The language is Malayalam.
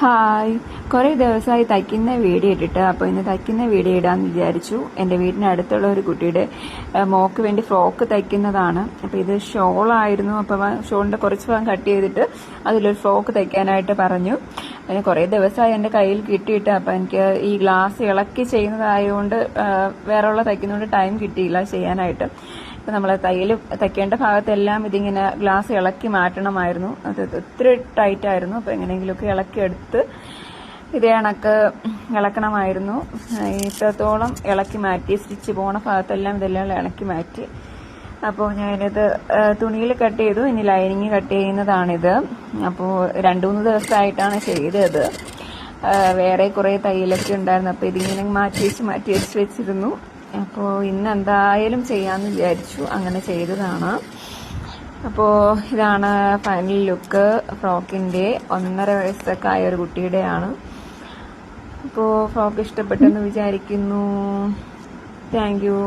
ഹായ്, കുറേ ദിവസമായി തയ്ക്കുന്ന വീഡിയോ ഇട്ടിട്ട്. അപ്പോൾ ഇന്ന് തയ്ക്കുന്ന വീഡിയോ ഇടാമെന്ന് വിചാരിച്ചു. എൻ്റെ വീടിനടുത്തുള്ള ഒരു കുട്ടിയുടെ മോക്ക് വേണ്ടി ഫ്രോക്ക് തയ്ക്കുന്നതാണ്. അപ്പോൾ ഇത് ഷോളായിരുന്നു. അപ്പോൾ ഷോളിൻ്റെ കുറച്ച് ഭാഗം കട്ട് ചെയ്തിട്ട് അതിലൊരു ഫ്രോക്ക് തയ്ക്കാനായിട്ട് പറഞ്ഞു. അതിന് കുറേ ദിവസമായി എൻ്റെ കയ്യിൽ കിട്ടിയിട്ട്. അപ്പോൾ എനിക്ക് ഈ ഗ്ലാസ് ഇളക്കി ചെയ്യുന്നതായതുകൊണ്ട് വേറെ ഉള്ള തയ്ക്കുന്നതുകൊണ്ട് ടൈം കിട്ടിയില്ല ചെയ്യാനായിട്ട്. ഇപ്പം നമ്മൾ തയ്ക്കേണ്ട ഭാഗത്തെല്ലാം ഇതിങ്ങനെ ഗ്ലാസ് ഇളക്കി മാറ്റണമായിരുന്നു. അത് ഒത്തിരി ടൈറ്റായിരുന്നു. അപ്പോൾ എങ്ങനെയെങ്കിലുമൊക്കെ ഇളക്കിയെടുത്ത് ഇതേ കണക്ക് ഇളക്കണമായിരുന്നു. ഇത്രത്തോളം ഇളക്കി മാറ്റി, സ്റ്റിച്ച് പോണ ഭാഗത്തെല്ലാം ഇതെല്ലാം ഇളക്കി മാറ്റി. അപ്പോൾ ഞാനിത് തുണിയിൽ കട്ട് ചെയ്തു. ഇനി ലൈനിങ് കട്ട് ചെയ്യുന്നതാണിത്. അപ്പോൾ 2-3 ദിവസമായിട്ടാണ് ചെയ്തത്. വേറെ കുറേ തയ്യലൊക്കെ ഉണ്ടായിരുന്നു. അപ്പോൾ ഇതിങ്ങനെ മാറ്റി വെച്ചിരുന്നു. അപ്പോൾ ഇന്ന് എന്തായാലും ചെയ്യാമെന്ന് വിചാരിച്ചു. അങ്ങനെ ചെയ്തതാണ്. അപ്പോൾ ഇതാണ് ഫൈനൽ ലുക്ക് ഫ്രോക്കിൻ്റെ. 1.5 വയസ്സൊക്കെ ആയ ഒരു കുട്ടിയുടെയാണ്. അപ്പോൾ ഫ്രോക്ക് ഇഷ്ടപ്പെട്ടെന്ന് വിചാരിക്കുന്നു. Thank you.